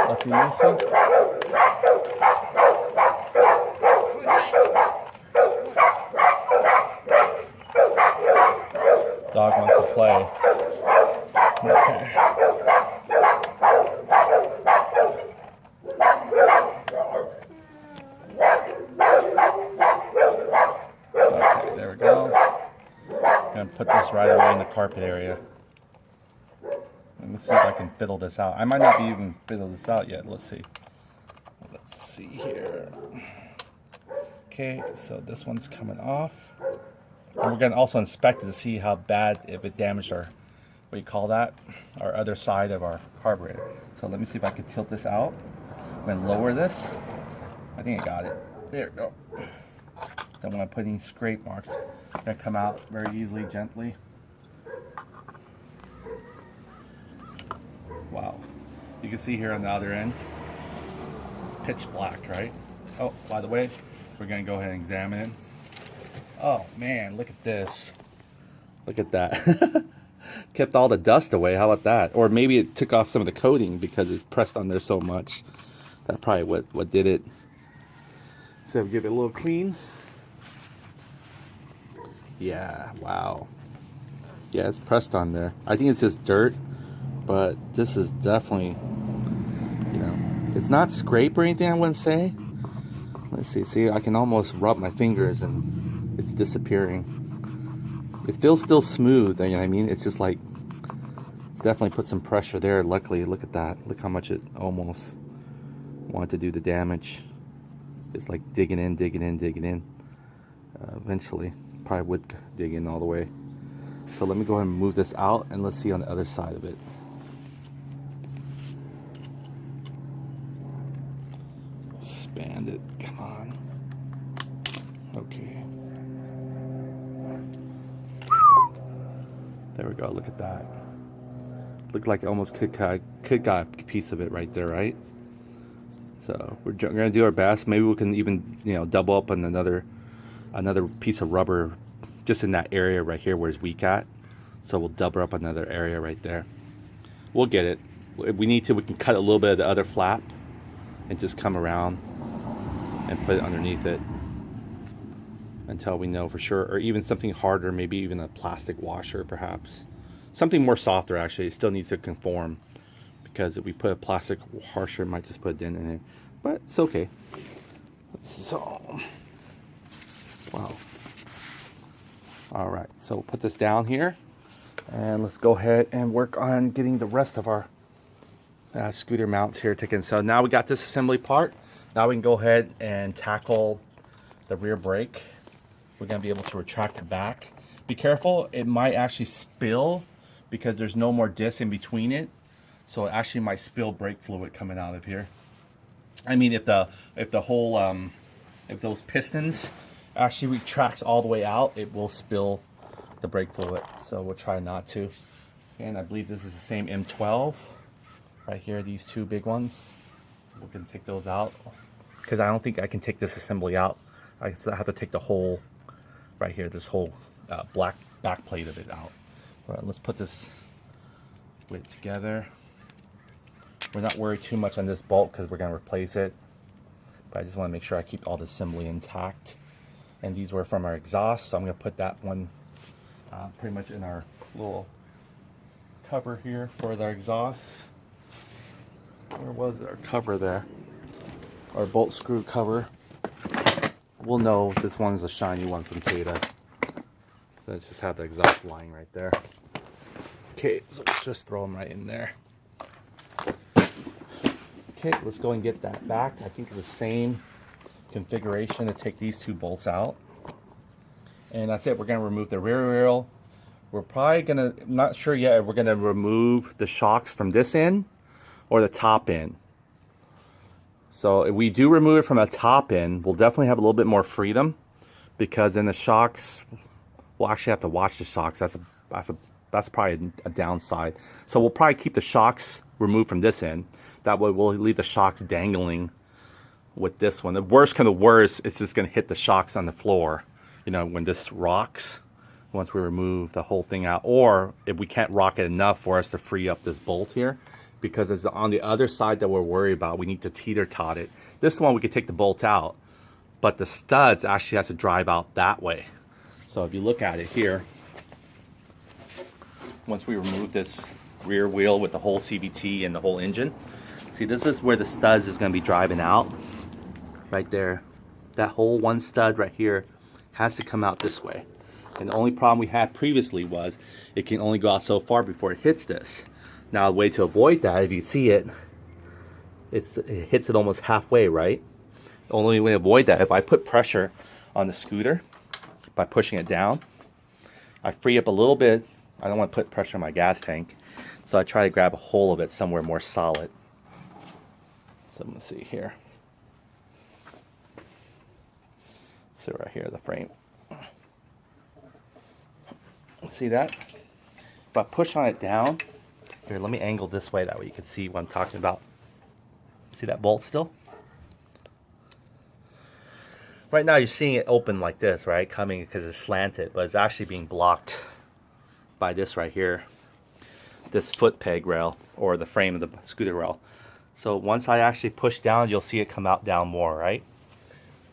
Lucky Lucy. Dog wants to play. Okay. Okay, there we go. I'm gonna put this right away in the carpet area. Let me see if I can fiddle this out. I might not be even fiddle this out yet. Let's see. Let's see here. Okay, so this one's coming off. And we're gonna also inspect it to see how bad, if it damaged our, what do you call that? Our other side of our carburetor. So let me see if I can tilt this out. I'm gonna lower this. I think I got it. There we go. Don't want to put any scrape marks. They're gonna come out very easily, gently. Wow. You can see here on the other end, pitch black, right? Oh, by the way, we're gonna go ahead and examine it. Oh man, look at this. Look at that. Kept all the dust away. How about that? Or maybe it took off some of the coating because it's pressed on there so much. That's probably what did it. So give it a little clean. Yeah, wow. Yeah, it's pressed on there. I think it's just dirt, but this is definitely, you know, it's not scrape or anything, I wouldn't say. Let's see. See, I can almost rub my fingers and it's disappearing. It feels still smooth, you know what I mean? It's just like, it's definitely put some pressure there. Luckily, look at that. Look how much it almost wanted to do the damage. It's like digging in, digging in, digging in. Eventually, probably would dig in all the way. So let me go ahead and move this out and let's see on the other side of it. Expand it, come on. Okay. There we go, look at that. Looked like it almost could got a piece of it right there, right? So we're gonna do our best. Maybe we can even, you know, double up on another piece of rubber just in that area right here where it's weak at. So we'll double up another area right there. We'll get it. If we need to, we can cut a little bit of the other flap and just come around and put it underneath it until we know for sure, or even something harder, maybe even a plastic washer perhaps. Something more softer actually. It still needs to conform because if we put a plastic washer, it might just put a dent in it. But it's okay. So, wow. All right, so put this down here and let's go ahead and work on getting the rest of our scooter mounts here taken. So now we got this assembly part. Now we can go ahead and tackle the rear brake. We're gonna be able to retract it back. Be careful, it might actually spill because there's no more disc in between it. So it actually might spill brake fluid coming out of here. I mean, if the whole if those pistons actually retracts all the way out, it will spill the brake fluid. So we'll try not to. And I believe this is the same M12 right here. These two big ones. So we're gonna take those out because I don't think I can take this assembly out. I have to take the whole right here, this whole black back plate of it out. All right, let's put this weight together. We're not worried too much on this bolt because we're going to replace it. But I just want to make sure I keep all the assembly intact. And these were from our exhaust, so I'm going to put that one pretty much in our little cover here for our exhaust. Where was our cover there? Our bolt screw cover. We'll know this one's a shiny one from Tata. Let's just have the exhaust line right there. Okay, so just throw them right in there. Okay, let's go and get that back. I think it's the same configuration to take these two bolts out. And that's it. We're going to remove the rear wheel. We're probably going to, I'm not sure yet if we're going to remove the shocks from this end or the top end. So if we do remove it from the top end, we'll definitely have a little bit more freedom because then the shocks, we'll actually have to watch the shocks. That's probably a downside. So we'll probably keep the shocks removed from this end. That way we'll leave the shocks dangling with this one. The worst kind of worst, it's just going to hit the shocks on the floor. You know, when this rocks, once we remove the whole thing out, or if we can't rock it enough for us to free up this bolt here, because it's on the other side that we're worried about. We need to teeter-tot it. This one we could take the bolt out, but the studs actually has to drive out that way. So if you look at it here, once we remove this rear wheel with the whole CVT and the whole engine, see, this is where the studs is going to be driving out right there. That whole one stud right here has to come out this way. And the only problem we had previously was it can only go out so far before it hits this. Now, the way to avoid that, if you see it, it hits it almost halfway, right? The only way to avoid that, if I put pressure on the scooter by pushing it down, I free up a little bit. I don't want to put pressure on my gas tank, so I try to grab a hold of it somewhere more solid. So I'm going to see here. So right here, the frame. See that? If I push on it down, here, let me angle this way, that way you can see what I'm talking about. See that bolt still? Right now you're seeing it open like this, right? Coming because it's slanted, but it's actually being blocked by this right here. This foot peg rail, or the frame of the scooter rail. So once I actually push down, you'll see it come out down more, right?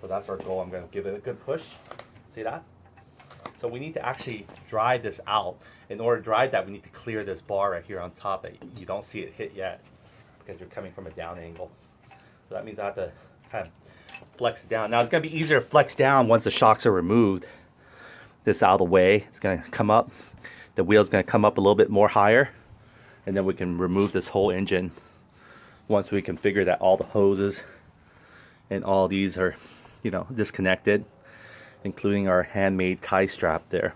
So that's our goal. I'm going to give it a good push. See that? So we need to actually drive this out. In order to drive that, we need to clear this bar right here on top that you don't see it hit yet, because you're coming from a down angle. So that means I have to kind of flex it down. Now it's going to be easier to flex down once the shocks are removed. This out of the way, it's going to come up. The wheel's going to come up a little bit more higher, and then we can remove this whole engine once we configure that all the hoses and all these are, you know, disconnected, including our handmade tie strap there.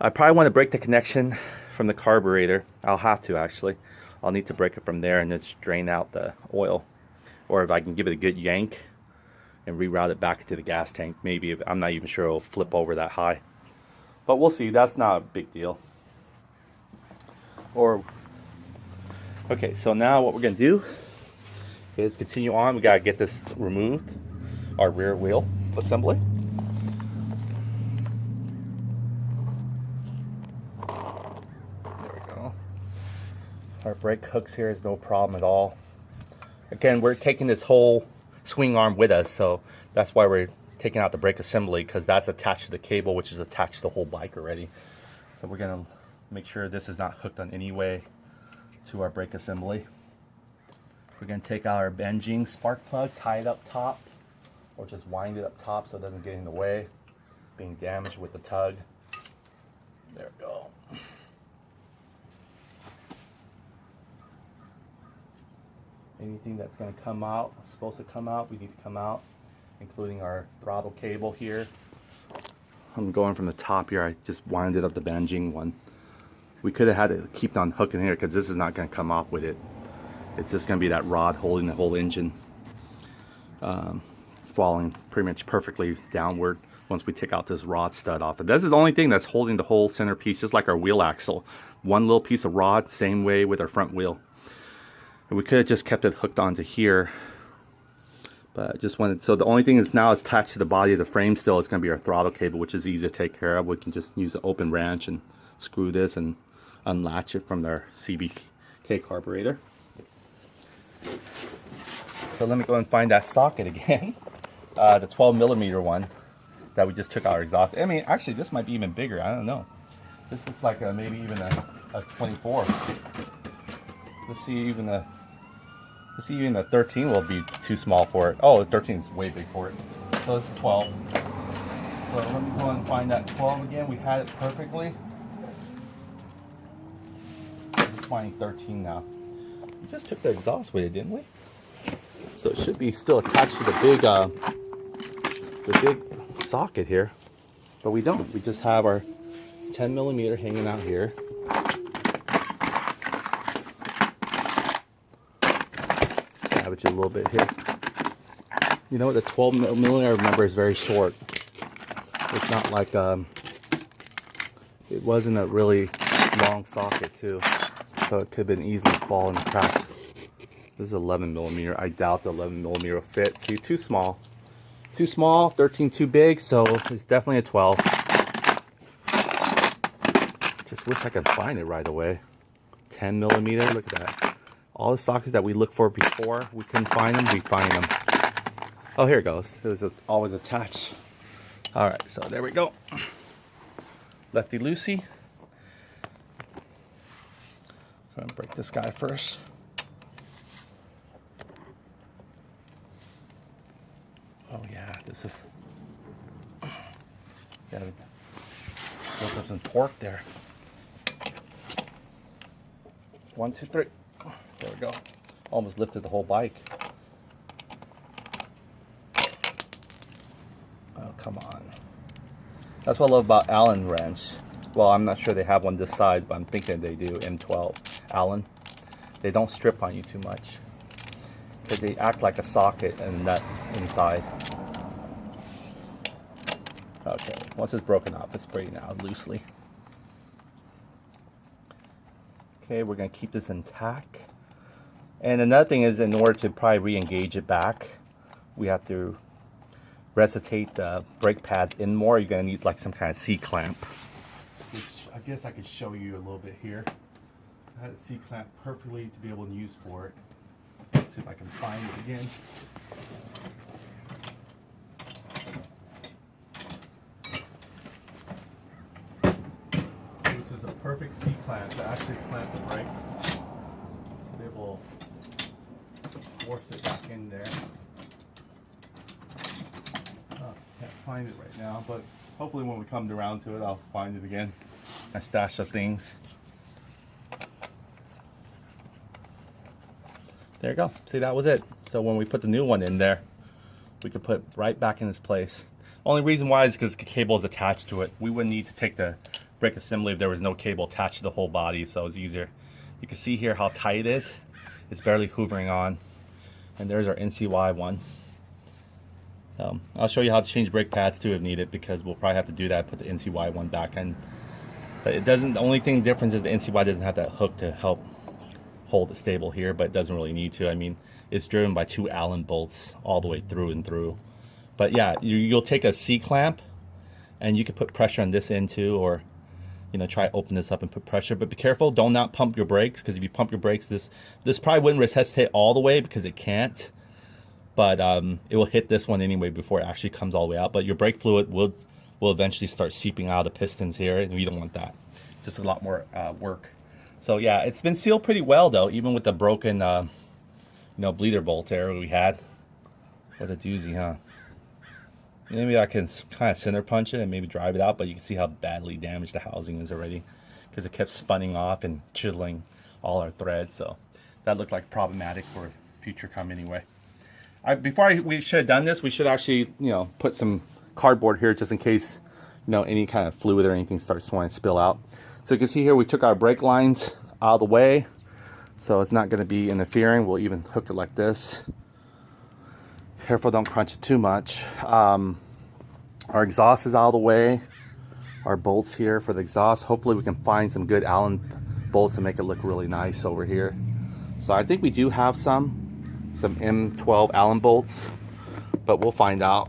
I probably want to break the connection from the carburetor. I'll have to, actually. I'll need to break it from there and then just drain out the oil. Or if I can give it a good yank and reroute it back into the gas tank, maybe. If, I'm not even sure it'll flip over that high. But we'll see. That's not a big deal. Okay, so now what we're going to do is continue on. We got to get this removed, our rear wheel assembly. There we go. Our brake hooks here is no problem at all. Again, we're taking this whole swing arm with us, so that's why we're taking out the brake assembly, because that's attached to the cable, which is attached to the whole bike already. So we're going to make sure this is not hooked on any way to our brake assembly. We're going to take out our benzene spark plug, tie it up top, or just wind it up top so it doesn't get in the way, being damaged with the tug. There we go. Anything that's going to come out, supposed to come out, we need to come out, including our throttle cable here. I'm going from the top here. I just winded up the benzene one. We could have had to keep on hooking here, because this is not going to come off with it. It's just going to be that rod holding the whole engine, falling pretty much perfectly downward once we take out this rod stud off. But this is the only thing that's holding the whole centerpiece, just like our wheel axle. One little piece of rod, same way with our front wheel. And we could have just kept it hooked onto here, but I just wanted, so the only thing is now attached to the body of the frame still is going to be our throttle cable, which is easy to take care of. We can just use an open wrench and screw this and unlatch it from their CBK carburetor. So let me go and find that socket again, the 12mm one that we just took out our exhaust. I mean, actually this might be even bigger, I don't know. This looks like maybe even a 24. Let's see, even the 13 will be too small for it. Oh, the 13 is way big for it. So it's 12. So let me go and find that 12 again. We had it perfectly. I'm just finding 13 now. We just took the exhaust with it, didn't we? So it should be still attached to the big socket here, but we don't. We just have our 10mm hanging out here. Savage a little bit here. You know what? The 12mm I remember is very short. It's not like it wasn't a really long socket too, so it could have been easily fallen and cracked. This is 11mm. I doubt the 11mm will fit. See, too small. Too small, 13 too big, so it's definitely a 12. Just wish I could find it right away. 10 millimeter, look at that. All the sockets that we looked for before, we couldn't find them, we find them. Oh, here it goes. It was always attached. All right, so there we go. Lefty loosey. I'm gonna break this guy first. Oh yeah, this is, gotta build up some torque there. 1, 2, 3. There we go. Almost lifted the whole bike. Oh, come on. That's what I love about Allen wrench. Well, I'm not sure they have one this size, but I'm thinking they do. M12 Allen. They don't strip on you too much, because they act like a socket and a nut inside. Okay, once it's broken off, it's spraying out loosely. Okay, we're going to keep this intact. And another thing is, in order to probably re-engage it back, we have to resuscitate the brake pads in more. You're going to need like some kind of C-clamp. Which I guess I could show you a little bit here. I had a C-clamp perfectly to be able to use for it. Let's see if I can find it again. This is a perfect C-clamp to actually clamp the brake. To be able to force it back in there. Can't find it right now, but hopefully when we come around to it, I'll find it again. My stash of things. There you go. See, that was it. So when we put the new one in there, we could put right back in its place. Only reason why is because the cable is attached to it. We wouldn't need to take the brake assembly if there was no cable attached to the whole body, so it's easier. You can see here how tight it is. It's barely hoovering on. And there's our NCY one. I'll show you how to change brake pads too if needed, because we'll probably have to do that, put the NCY one back in. But it doesn't, the only thing difference is the NCY doesn't have that hook to help hold it stable here, but it doesn't really need to. I mean, it's driven by 2 Allen bolts all the way through and through. But yeah, you'll take a C-clamp and you can put pressure on this end too, or try open this up and put pressure. But be careful, don't not pump your brakes, because if you pump your brakes, this probably wouldn't resuscitate all the way, because it can't. But it will hit this one anyway before it actually comes all the way out. But your brake fluid will eventually start seeping out of the pistons here, and we don't want that. Just a lot more work. So yeah, it's been sealed pretty well though, even with the broken bleeder bolt there we had. What a doozy, huh? Maybe I can kind of center punch it and maybe drive it out, but you can see how badly damaged the housing is already, because it kept spinning off and chiseling all our threads. So that looked like problematic for future come anyway. We should have done this, we should actually, put some cardboard here just in case, any kind of fluid or anything starts wanting to spill out. So you can see here we took our brake lines out of the way, so it's not going to be interfering. We'll even hook it like this. Careful, don't crunch it too much. Our exhaust is out of the way. Our bolts here for the exhaust. Hopefully we can find some good Allen bolts to make it look really nice over here. So I think we do have some M12 Allen bolts, but we'll find out.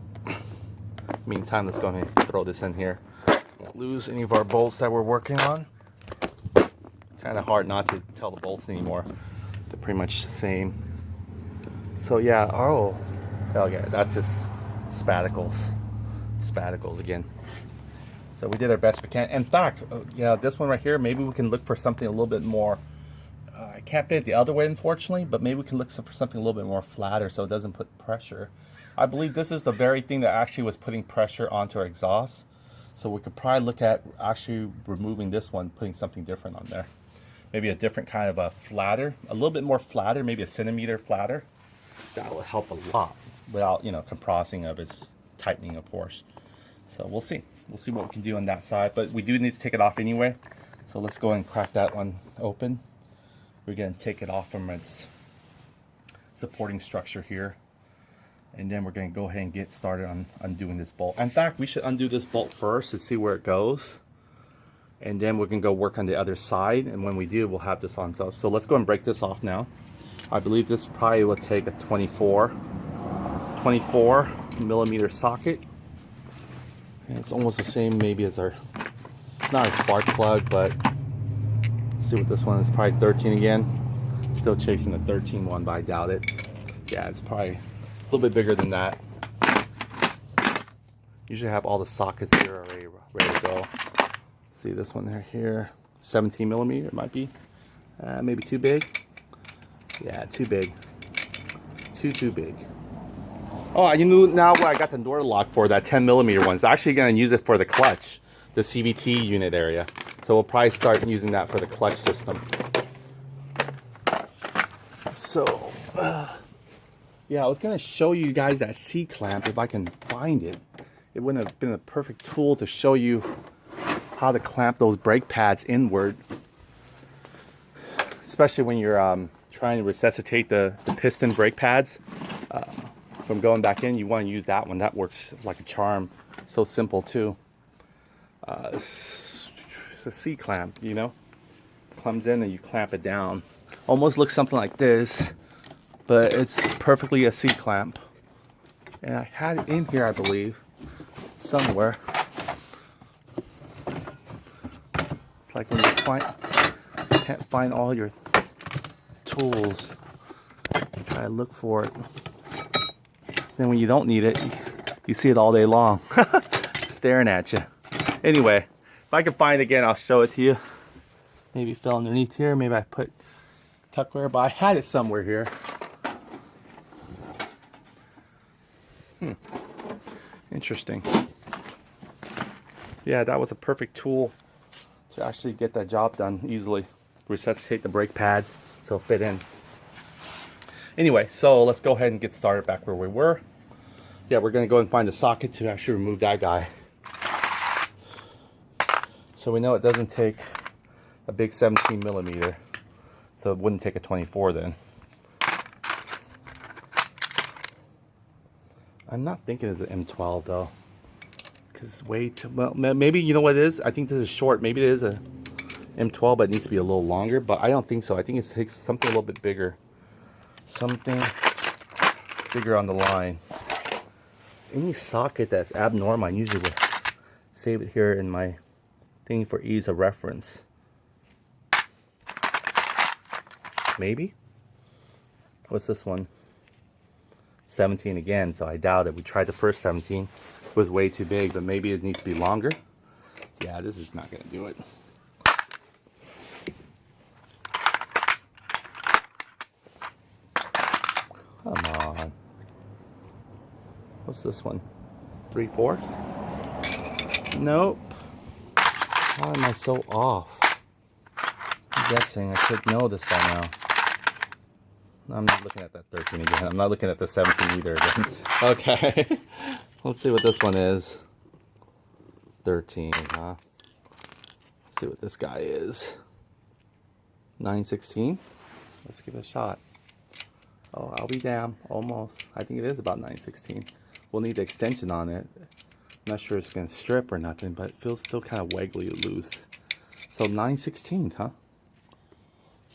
Meantime, let's go ahead and throw this in here. Won't lose any of our bolts that we're working on. Kind of hard not to tell the bolts anymore. They're pretty much the same. So yeah, oh yeah, that's just spaticles. Spaticles again. So we did our best we can. In fact, yeah, this one right here, maybe we can look for something a little bit more, I can't fit it the other way unfortunately, but maybe we can look for something a little bit more flatter so it doesn't put pressure. I believe this is the very thing that actually was putting pressure onto our exhaust. So we could probably look at actually removing this one, putting something different on there. Maybe a different kind of a flatter, a little bit more flatter, maybe a centimeter flatter. That will help a lot without, compressing of its tightening, of course. So we'll see. We'll see what we can do on that side, but we do need to take it off anyway. So let's go and crack that one open. We're going to take it off from its supporting structure here. And then we're going to go ahead and get started on undoing this bolt. In fact, we should undo this bolt first to see where it goes. And then we're going to go work on the other side. And when we do, we'll have this on top. So let's go and break this off now. I believe this probably will take a 24 millimeter socket. And it's almost the same maybe as our It's not a spark plug, but let's see what this one is. Probably 13 again. Still chasing the 13 one, but I doubt it. Yeah, it's probably a little bit bigger than that. Usually have all the sockets here already ready to go. See this one here, 17 millimeter. It might be maybe too big. Yeah, too big. Too big. Oh, you know now what I got the door lock for, that 10 millimeter one. So I'm actually gonna use it for the clutch, the CVT unit area. So we'll probably start using that for the clutch system. So, yeah, I was gonna show you guys that C-clamp if I can find it. It wouldn't have been a perfect tool to show you how to clamp those brake pads inward, especially when you're trying to resuscitate the piston brake pads from going back in. You want to use that one. That works like a charm. So simple too. It's a C-clamp, you know, comes in and you clamp it down. Almost looks something like this, but it's perfectly a C-clamp. And I had it in here, I believe, somewhere. It's like when you can't find all your tools, you try to look for it. Then when you don't need it, you see it all day long, staring at you. Anyway, if I can find it again, I'll show it to you. Maybe it fell underneath here. Maybe I put tuckware, but I had it somewhere here. Interesting. Yeah, that was a perfect tool to actually get that job done easily. Resuscitate the brake pads so it'll fit in. Anyway, so let's go ahead and get started back where we were. Yeah, we're gonna go and find the socket to actually remove that guy. So we know it doesn't take a big 17 millimeter, so it wouldn't take a 24 then. I'm not thinking it's an M12 though, because it's way too, well, maybe, you know what it is? I think this is short. Maybe it is a M12, but it needs to be a little longer, but I don't think so. I think it takes something a little bit bigger. Something bigger on the line. Any socket that's abnormal, I usually will save it here in my thing for ease of reference. Maybe? What's this one? 17 again, so I doubt it. We tried the first 17. It was way too big, but maybe it needs to be longer. Yeah, this is not going to do it. Come on. What's this one? 3/4? Nope. Why am I so off? I'm guessing I should know this by now. I'm not looking at that 13 again. I'm not looking at the 17 either again. Okay. Let's see what this one is. 13, huh? Let's see what this guy is. 9/16. Let's give it a shot. Oh, I'll be damned. Almost. I think it is about 9/16. We'll need the extension on it. I'm not sure it's going to strip or nothing, but it feels still kind of wiggly loose. So 9/16, huh?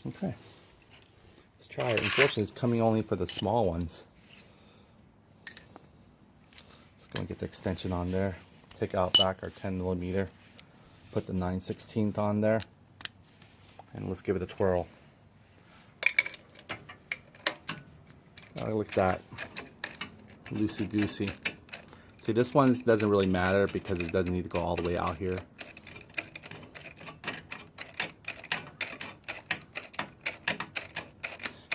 Okay. Let's try it. Unfortunately, it's coming only for the small ones. Let's go and get the extension on there. Take out back our 10 millimeter. Put the 9/16 on there. And let's give it a twirl. Oh, look at that. Loosey-goosey. See, this one doesn't really matter because it doesn't need to go all the way out here.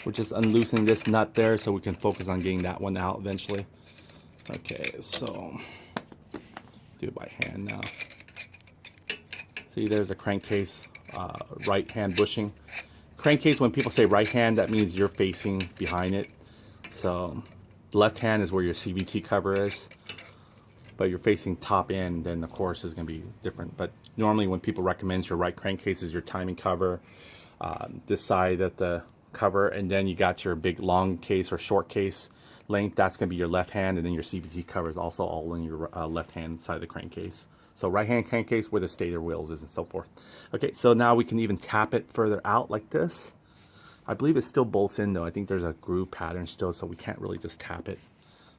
We're just unloosening this nut there so we can focus on getting that one out eventually. Okay, so do it by hand now. See, there's a crankcase, right hand bushing. Crankcase, when people say right hand, that means you're facing behind it. So left hand is where your CVT cover is, but you're facing top end, then of course is going to be different. But normally when people recommend your right crankcase is your timing cover, this side of the cover, and then you got your big long case or short case length, that's going to be your left hand, and then your CVT cover is also all in your left hand side of the crankcase. So right hand crankcase where the stator wheels is and so forth. Okay, so now we can even tap it further out like this. I believe it still bolts in though. I think there's a groove pattern still, so we can't really just tap it.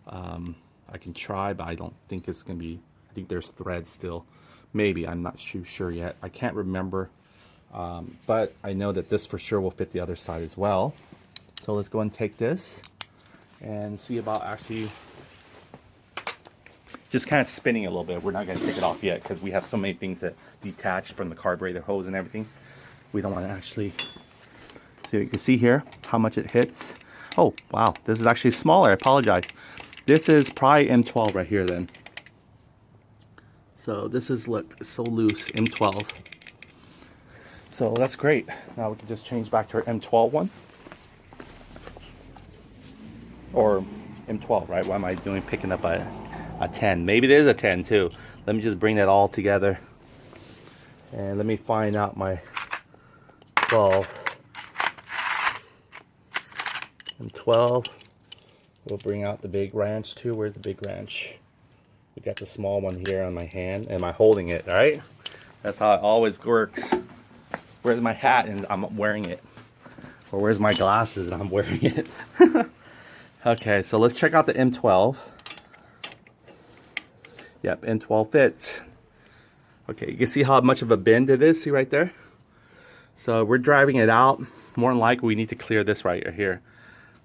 I can try, but I don't think it's going to be, I think there's threads still. Maybe, I'm not too sure yet. I can't remember. But I know that this for sure will fit the other side as well. So let's go and take this and see about actually just kind of spinning a little bit. We're not going to take it off yet because we have so many things that detach from the carburetor hose and everything. We don't want to actually. So you can see here how much it hits. Oh, wow. This is actually smaller. I apologize. This is probably M12 right here then. So this is, look, so loose, M12. So that's great. Now we can just change back to our M12 one. Or M12, right? What am I doing picking up a 10? Maybe there's a 10 too. Let me just bring that all together. And let me find out my 12. M12. We'll bring out the big wrench too. Where's the big wrench? We got the small one here on my hand. Am I holding it, right? That's how it always works. Where's my hat and I'm wearing it? Or where's my glasses and I'm wearing it? Okay, so let's check out the M12. Yep, M12 fits. Okay, you can see how much of a bend it is. See right there? So we're driving it out. More than likely, we need to clear this right here.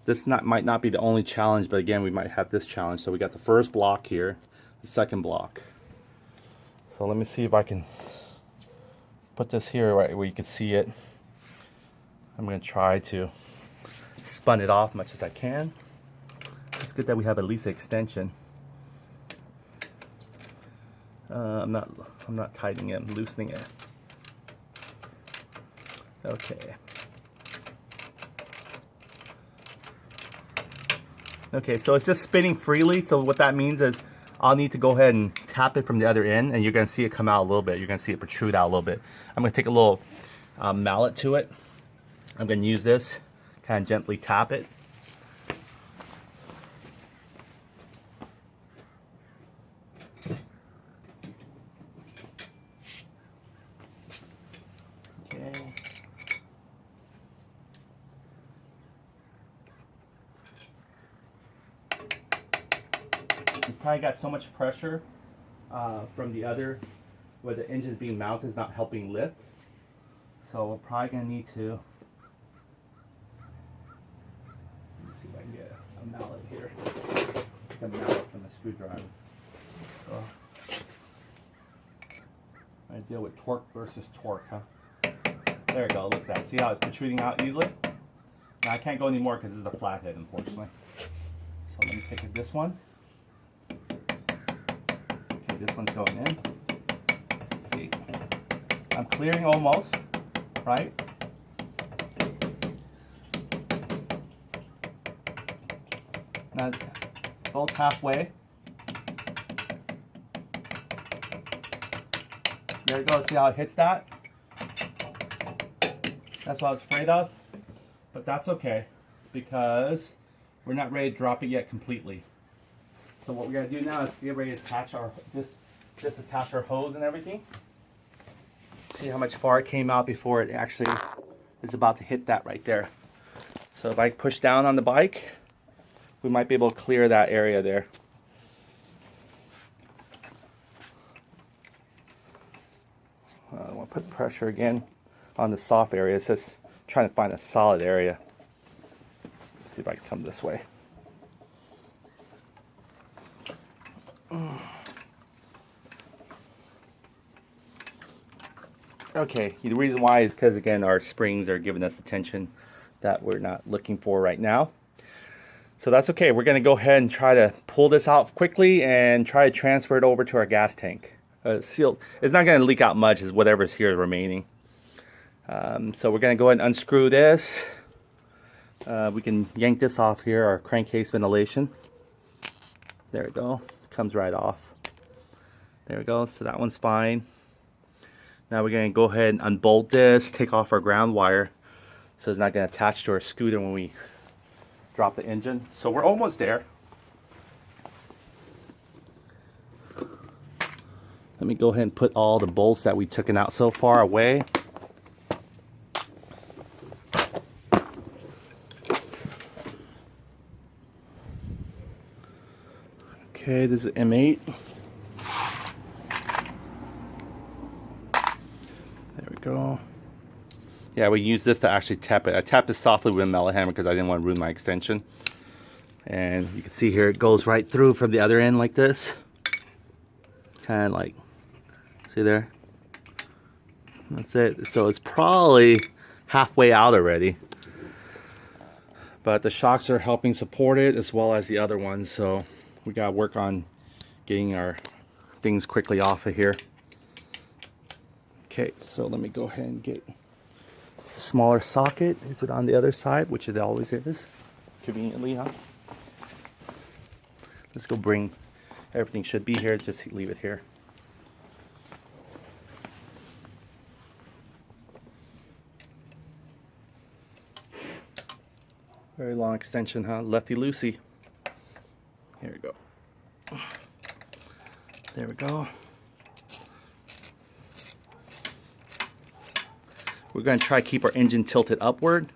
This might not be the only challenge, but again, we might have this challenge. So we got the first block here, the second block. So let me see if I can put this here right where you can see it. I'm going to try to spun it off as much as I can. It's good that we have at least an extension. I'm not tightening it, I'm loosening it. Okay. Okay, so it's just spinning freely. So what that means is I'll need to go ahead and tap it from the other end, and you're going to see it come out a little bit. You're going to see it protrude out a little bit. I'm going to take a little mallet to it. I'm going to use this, kind of gently tap it. Okay. You probably got so much pressure from the other, where the engine being mounted is not helping lift. So we're probably going to need to, let's see if I can get a mallet here. Get a mallet from the screwdriver. So, I deal with torque versus torque, huh? There we go, look at that. See how it's protruding out easily? Now I can't go anymore because this is a flathead, unfortunately. So let me take this one. Okay, this one's going in. Let's see. I'm clearing almost, right? Now, both halfway. There you go, see how it hits that? That's what I was afraid of, but that's okay because we're not ready to drop it yet completely. So what we gotta do now is get ready to attach our attach our hose and everything. See how much far it came out before it actually is about to hit that right there. So if I push down on the bike, we might be able to clear that area there. I want to put pressure again on the soft area. It's just trying to find a solid area. Let's see if I can come this way. Okay, the reason why is because again our springs are giving us the tension that we're not looking for right now. So that's okay. We're going to go ahead and try to pull this out quickly and try to transfer it over to our gas tank. Sealed. It's not going to leak out much, as whatever's here is remaining. So we're going to go ahead and unscrew this. We can yank this off here, our crankcase ventilation. There we go. Comes right off. There we go. So that one's fine. Now we're going to go ahead and unbolt this, take off our ground wire so it's not going to attach to our scooter when we drop the engine. So we're almost there. Let me go ahead and put all the bolts that we've taken out so far away. Okay, this is M8. go. Yeah, we use this to actually tap it. I tapped it softly with a mallet hammer because I didn't want to ruin my extension. And you can see here it goes right through from the other end like this. Kind of like, see there? That's it. So it's probably halfway out already. But the shocks are helping support it as well as the other ones. So we got to work on getting our things quickly off of here. Okay, so let me go ahead and get a smaller socket. Is it on the other side, which it always is, conveniently, huh? Let's go bring, everything should be here, just leave it here. Very long extension, huh? Lefty loosey. Here we go. There we go. We're going to try to keep our engine tilted upward.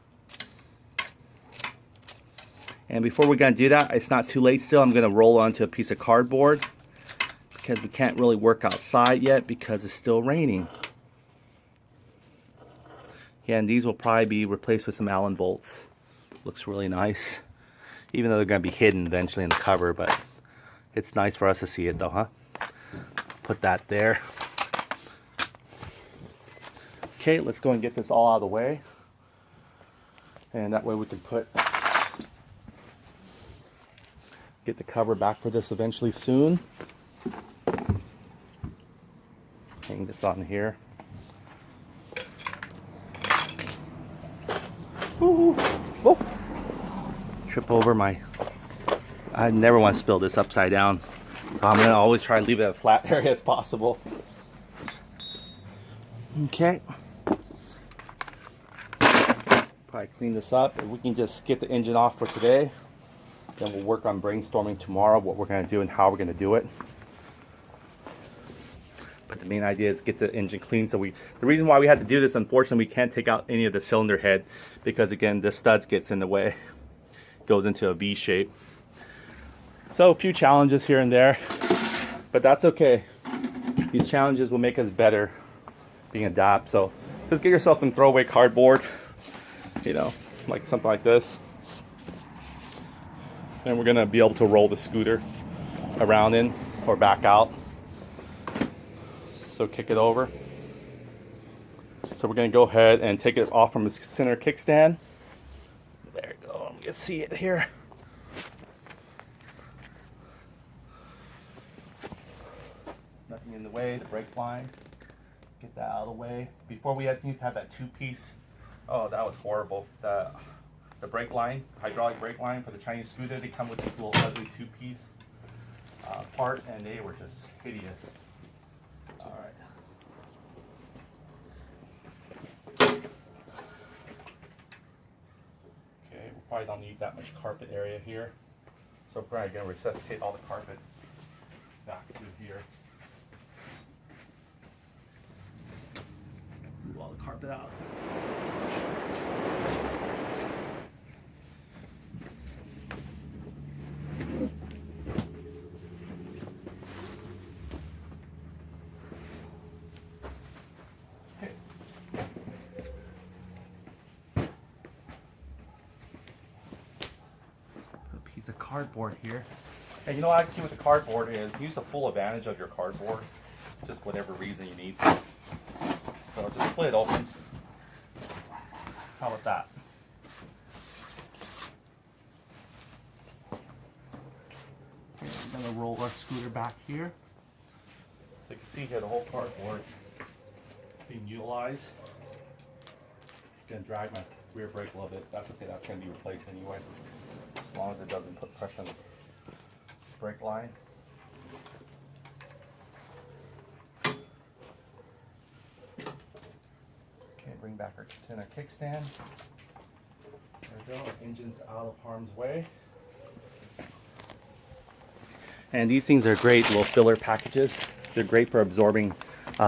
And before we're going to do that, it's not too late still. I'm going to roll onto a piece of cardboard because we can't really work outside yet because it's still raining. Again, these will probably be replaced with some Allen bolts. Looks really nice. Even though they're going to be hidden eventually in the cover, but it's nice for us to see it though, huh? Put that there. Okay, let's go and get this all out of the way. And that way we can get the cover back for this eventually soon. Hang this on here. Woo-hoo. Whoa. Trip over my... I never want to spill this upside down. So I'm going to always try to leave it as flat area as possible. Okay. Probably clean this up. If we can just get the engine off for today, then we'll work on brainstorming tomorrow what we're going to do and how we're going to do it. But the main idea is get the engine clean. So the reason why we had to do this, unfortunately, we can't take out any of the cylinder head because again, the studs gets in the way. It goes into a V shape. So a few challenges here and there, but that's okay. These challenges will make us better being adapt. So just get yourself some throwaway cardboard, you know, like something like this. And we're gonna be able to roll the scooter around in or back out. So kick it over. So we're gonna go ahead and take it off from its center kickstand. There you go, you can see it here. Nothing in the way, the brake line. Get that out of the way. Before we used to have that two-piece. Oh, that was horrible. The brake line, hydraulic brake line for the Chinese scooter, they come with this little ugly two-piece part, and they were just hideous. All right. Okay, we probably don't need that much carpet area here, so we're probably going to resuscitate all the carpet back to here. Move all the carpet out. Piece of cardboard here. And you know what I can do with the cardboard is use the full advantage of your cardboard, just whatever reason you need to. So just split it open. How about that? Okay, we're gonna roll our scooter back here. So you can see here the whole cardboard being utilized. Gonna drag my rear brake a little bit. That's okay, that's gonna be replaced anyway. As long as it doesn't put pressure on the brake line. Okay, bring back our center kickstand. There we go, our engine's out of harm's way. And these things are great little filler packages. They're great for absorbing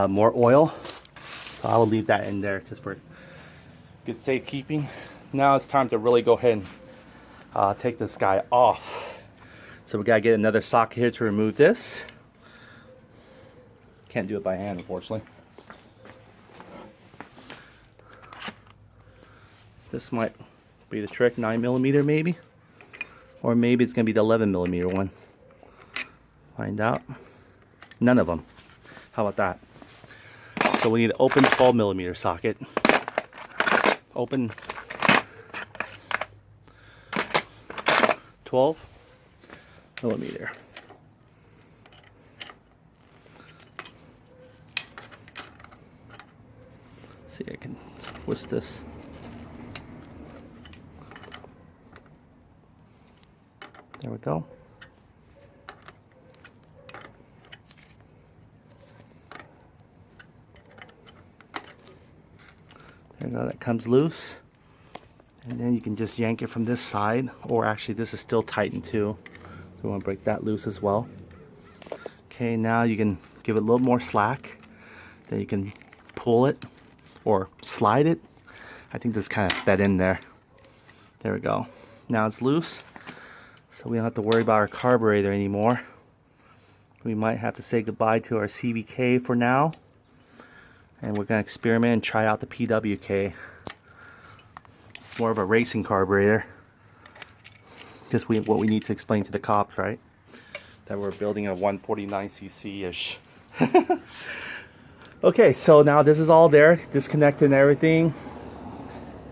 more oil. So I'll leave that in there just for good safekeeping. Now it's time to really go ahead and take this guy off. So we gotta get another socket here to remove this. Can't do it by hand, unfortunately. This might be the trick, 9mm maybe. Or maybe it's going to be the 11mm one. Find out. None of them. How about that? So we need an open 12mm socket. Open 12mm. See, I can twist this. There we go. There you go, that comes loose. And then you can just yank it from this side, or actually this is still tightened too. So we want to break that loose as well. Okay, now you can give it a little more slack. Then you can pull it or slide it. I think this kind of fed in there. There we go. Now it's loose. So we don't have to worry about our carburetor anymore. We might have to say goodbye to our CVK for now. And we're going to experiment and try out the PWK. More of a racing carburetor. Just what we need to explain to the cops, right? That we're building a 149cc-ish. Okay, so now this is all there. Disconnected and everything.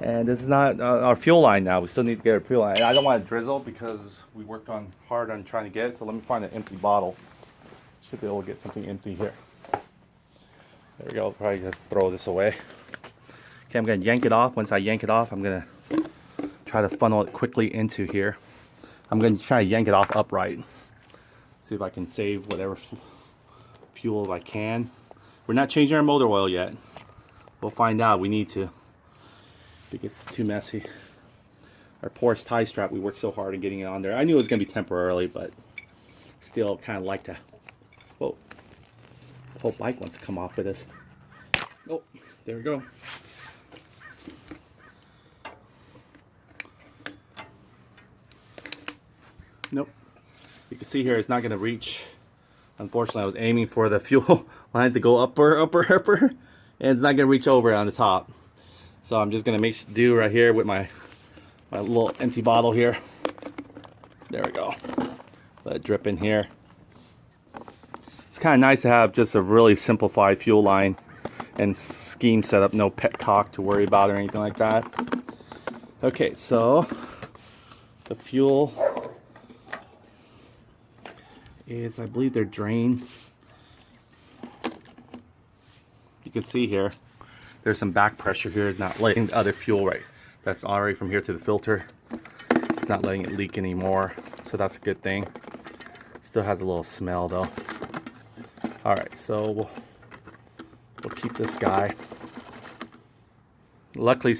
And this is not our fuel line now. We still need to get our fuel line. I don't want to drizzle because we worked hard on trying to get it. So let me find an empty bottle. Should be able to get something empty here. There we go. Probably just throw this away. Okay, I'm going to yank it off. Once I yank it off, I'm going to try to funnel it quickly into here. I'm going to try to yank it off upright. See if I can save whatever fuel I can. We're not changing our motor oil yet. We'll find out. We need to. It gets too messy. Our porous tie strap, we worked so hard in getting it on there. I knew it was going to be temporarily, but still kind of like to. Whoa. The whole bike wants to come off with this. Oh, there we go. Nope. You can see here it's not going to reach. Unfortunately, I was aiming for the fuel line to go upper, and it's not going to reach over on the top. So I'm just going to make do right here with my little empty bottle here. There we go. Let it drip in here. It's kind of nice to have just a really simplified fuel line and scheme setup. No petcock to worry about or anything like that. Okay, so the fuel is, I believe they're drained. You can see here. There's some back pressure here. It's not letting the other fuel right. That's already from here to the filter. It's not letting it leak anymore. So that's a good thing. Still has a little smell though. Alright, so we'll keep this guy. Luckily